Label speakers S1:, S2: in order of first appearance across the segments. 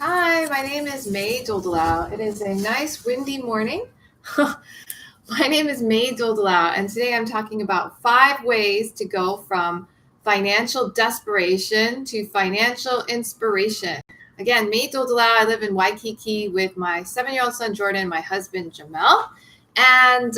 S1: Hi, my name is May Doldelau. It is a nice windy morning. My name is May Doldelau, and today I'm talking about 5 ways to go from financial desperation to financial inspiration. Again, May Doldelau. I live in Waikiki with my 7-year-old son Jordan, my husband Jamel, and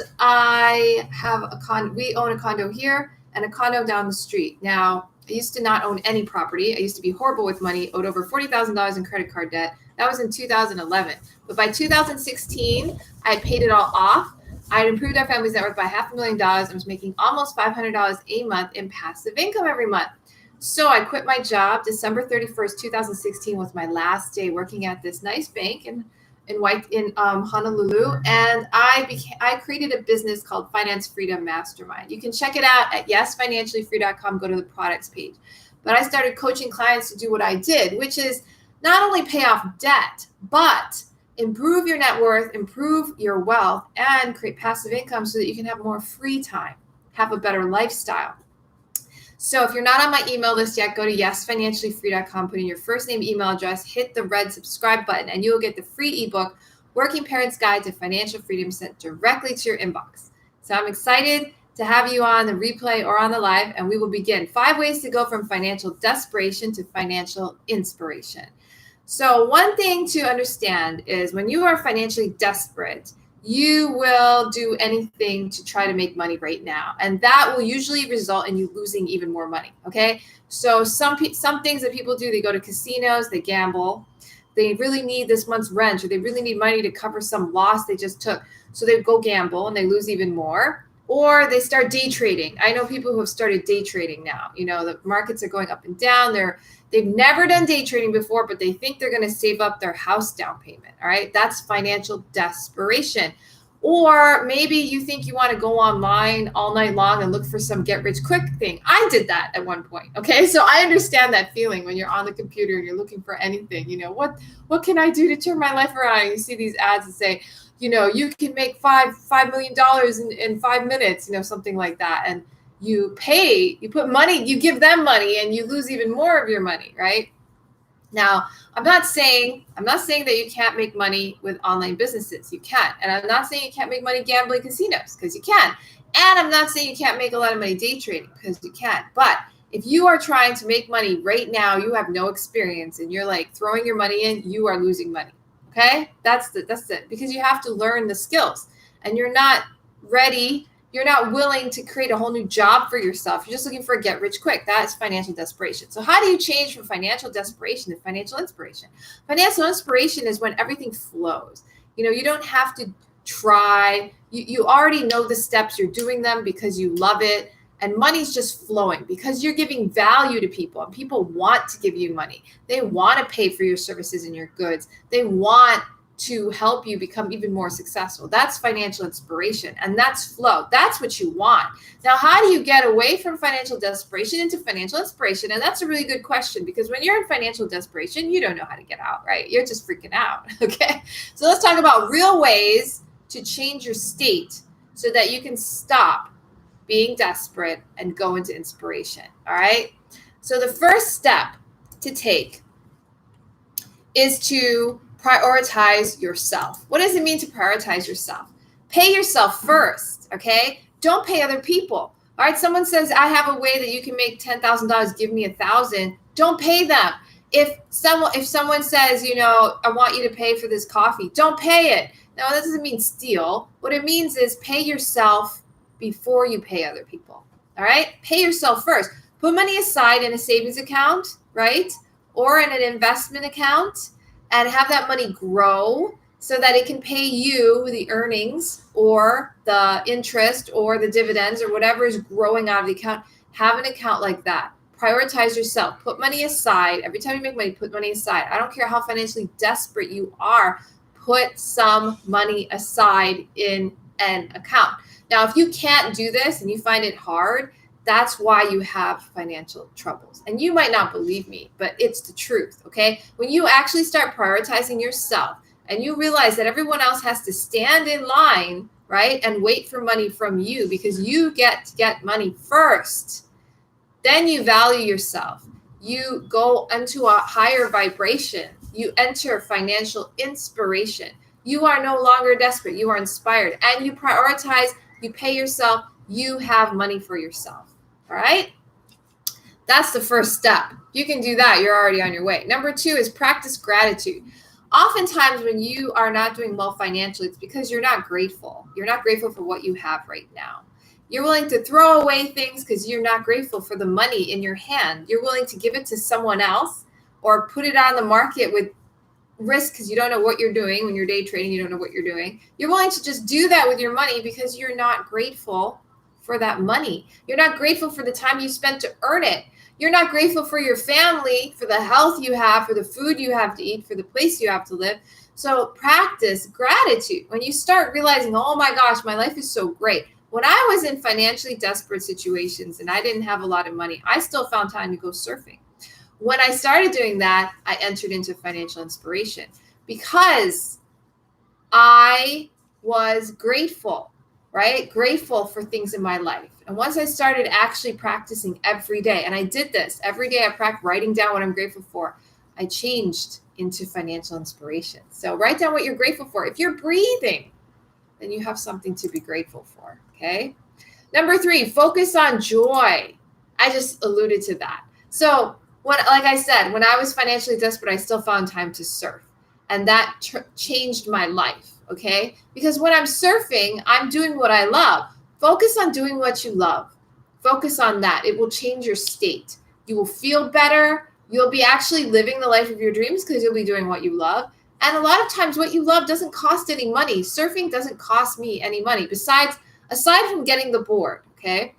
S1: we own a condo here and a condo down the street. Now, I used to not own any property. I used to be horrible with money, owed over $40,000 in credit card debt. That was in 2011. But by 2016, I had paid it all off. I had improved our family's net worth by $500,000 and was making almost $500 a month in passive income every month. So I quit my job. December 31st, 2016 was my last day working at this nice bank in Honolulu, and I created a business called Finance Freedom Mastermind. You can check it out at yesfinanciallyfree.com. Go to the products page. But I started coaching clients to do what I did, which is not only pay off debt, but improve your net worth, improve your wealth, and create passive income so that you can have more free time, have a better lifestyle. So if you're not on my email list yet, go to yesfinanciallyfree.com, put in your first name, email address, hit the red subscribe button, and you will get the free ebook, Working Parents Guide to Financial Freedom, sent directly to your inbox. So I'm excited to have you on the replay or on the live, and we will begin. 5 ways to go from financial desperation to financial inspiration. So one thing to understand is when you are financially desperate, you will do anything to try to make money right now. And that will usually result in you losing even more money. Okay. So some things that people do, they go to casinos, they gamble, they really need this month's rent, or they really need money to cover some loss they just took. So they go gamble and they lose even more. Or they start day trading. I know people who have started day trading now. You know, the markets are going up and down. They've never done day trading before, but they think they're going to save up their house down payment. All right. That's financial desperation. Or maybe you think you want to go online all night long and look for some get rich quick thing. I did that at one point. Okay. So I understand that feeling when you're on the computer and you're looking for anything. You know, what can I do to turn my life around? You see these ads that say, you know, you can make $5 million in 5 minutes, you know, something like that. And you put money, you give them money, and you lose even more of your money, right? Now, I'm not saying that you can't make money with online businesses. You can. And I'm not saying you can't make money gambling casinos, because you can. And I'm not saying you can't make a lot of money day trading, because you can. But if you are trying to make money right now, you have no experience, and you're like throwing your money in, you are losing money. Okay, that's it. Because you have to learn the skills, and you're not ready. You're not willing to create a whole new job for yourself. You're just looking for a get rich quick. That's financial desperation. So how do you change from financial desperation to financial inspiration? Financial inspiration is when everything flows. You know, you don't have to try. You already know the steps. You're doing them because you love it. And money's just flowing because you're giving value to people, and people want to give you money. They want to pay for your services and your goods. They want to help you become even more successful. That's financial inspiration, and that's flow. That's what you want. Now, how do you get away from financial desperation into financial inspiration? And that's a really good question, because when you're in financial desperation, you don't know how to get out, right? You're just freaking out. Okay. So let's talk about real ways to change your state so that you can stop being desperate and go into inspiration. All right. So the first step to take is to prioritize yourself. What does it mean to prioritize yourself? Pay yourself first. Okay. Don't pay other people. All right. Someone says, I have a way that you can make $10,000. Give me $1,000. Don't pay them. If someone says, you know, I want you to pay for this coffee, don't pay it. Now, that doesn't mean steal. What it means is pay yourself before you pay other people. All right. Pay yourself first. Put money aside in a savings account, right? Or in an investment account, and have that money grow so that it can pay you the earnings or the interest or the dividends or whatever is growing out of the account. Have an account like that. Prioritize yourself. Put money aside. Every time you make money, put money aside. I don't care how financially desperate you are. Put some money aside in an account. Now, if you can't do this and you find it hard, that's why you have financial troubles. And you might not believe me, but it's the truth, okay? When you actually start prioritizing yourself and you realize that everyone else has to stand in line, right, and wait for money from you because you get to get money first, then you value yourself. You go into a higher vibration, you enter financial inspiration. You are no longer desperate. You are inspired, and you prioritize, you pay yourself, you have money for yourself. All right? That's the first step. You can do that. You're already on your way. Number 2 is practice gratitude. Oftentimes when you are not doing well financially, it's because you're not grateful. You're not grateful for what you have right now. You're willing to throw away things because you're not grateful for the money in your hand. You're willing to give it to someone else or put it on the market with risk because you don't know what you're doing. When you're day trading, you don't know what you're doing. You're willing to just do that with your money because you're not grateful for that money. You're not grateful for the time you spent to earn it. You're not grateful for your family, for the health you have, for the food you have to eat, for the place you have to live. So practice gratitude. When you start realizing, oh my gosh, my life is so great. When I was in financially desperate situations and I didn't have a lot of money, I still found time to go surfing. When I started doing that, I entered into financial inspiration because I was grateful, right? Grateful for things in my life. And once I started actually practicing every day, and I did this every day, I practiced writing down what I'm grateful for, I changed into financial inspiration. So write down what you're grateful for. If you're breathing, then you have something to be grateful for, okay? Number 3, focus on joy. I just alluded to that. So like I said, when I was financially desperate, I still found time to surf. And that changed my life, okay? Because when I'm surfing, I'm doing what I love. Focus on doing what you love. Focus on that. It will change your state. You will feel better. You'll be actually living the life of your dreams because you'll be doing what you love. And a lot of times what you love doesn't cost any money. Surfing doesn't cost me any money aside from getting the board, okay?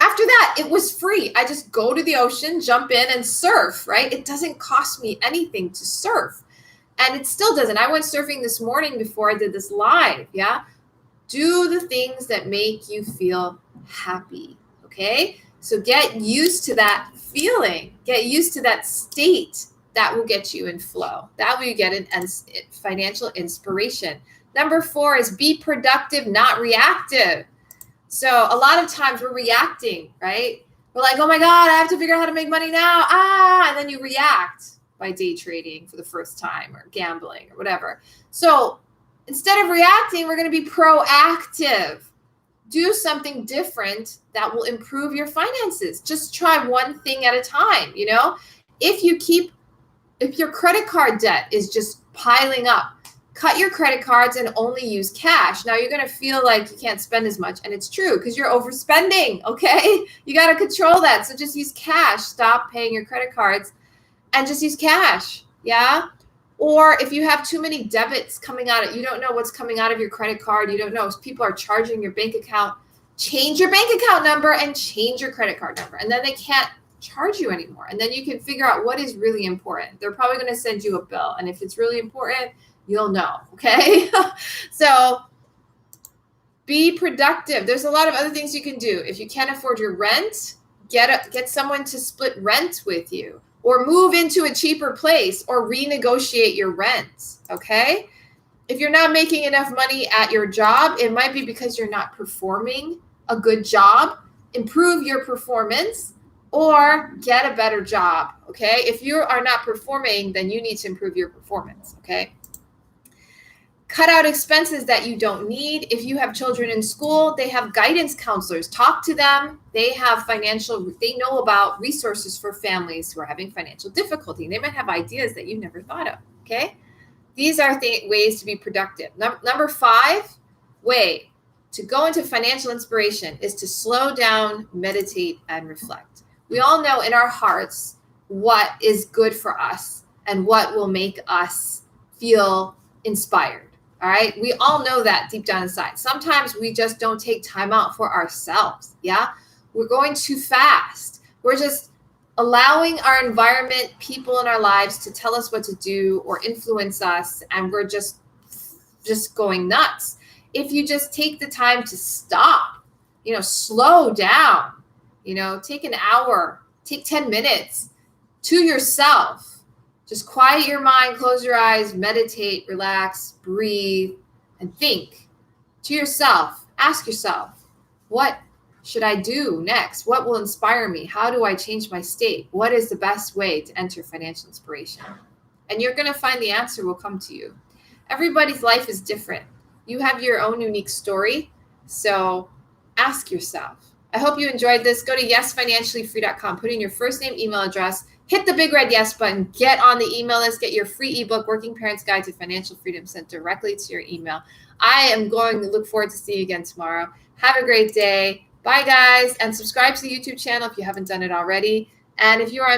S1: After that, it was free. I just go to the ocean, jump in and surf, right? It doesn't cost me anything to surf. And it still doesn't. I went surfing this morning before I did this live, yeah? Do the things that make you feel happy, okay? So get used to that feeling. Get used to that state. That will get you in flow. That will get an financial inspiration. Number 4 is be productive, not reactive. So a lot of times we're reacting, right? We're like, oh my God, I have to figure out how to make money now. And then you react by day trading for the first time or gambling or whatever. So instead of reacting, we're going to be proactive. Do something different that will improve your finances. Just try one thing at a time, you know? If your credit card debt is just piling up, cut your credit cards and only use cash. Now you're going to feel like you can't spend as much. And it's true because you're overspending, okay? You got to control that. So just use cash. Stop paying your credit cards and just use cash, yeah? Or if you have too many debits coming out, you don't know what's coming out of your credit card. You don't know if people are charging your bank account. Change your bank account number and change your credit card number. And then they can't charge you anymore. And then you can figure out what is really important. They're probably going to send you a bill. And if it's really important, you'll know, okay? So be productive. There's a lot of other things you can do. If you can't afford your rent, get someone to split rent with you or move into a cheaper place or renegotiate your rent, okay? If you're not making enough money at your job, it might be because you're not performing a good job. Improve your performance or get a better job, okay? If you are not performing, then you need to improve your performance, okay? Cut out expenses that you don't need. If you have children in school, they have guidance counselors. Talk to them. They know about resources for families who are having financial difficulty. They might have ideas that you never thought of, okay? These are ways to be productive. Number 5 way to go into financial inspiration is to slow down, meditate, and reflect. We all know in our hearts what is good for us and what will make us feel inspired. All right. We all know that deep down inside. Sometimes we just don't take time out for ourselves. Yeah. We're going too fast. We're just allowing our environment, people in our lives to tell us what to do or influence us. And we're just going nuts. If you just take the time to stop, slow down, take an hour, take 10 minutes to yourself. Just quiet your mind, close your eyes, meditate, relax, breathe, and think to yourself. Ask yourself, what should I do next? What will inspire me? How do I change my state? What is the best way to enter financial inspiration? and you're going to find the answer will come to you. Everybody's life is different. You have your own unique story. So ask yourself. I hope you enjoyed this. Go to yesfinanciallyfree.com, put in your first name, email address, hit the big red yes button, get on the email list, get your free ebook, Working Parents Guide to Financial Freedom, sent directly to your email. I am going to look forward to seeing you again tomorrow. Have a great day. Bye, guys. And subscribe to the YouTube channel if you haven't done it already. And if you are on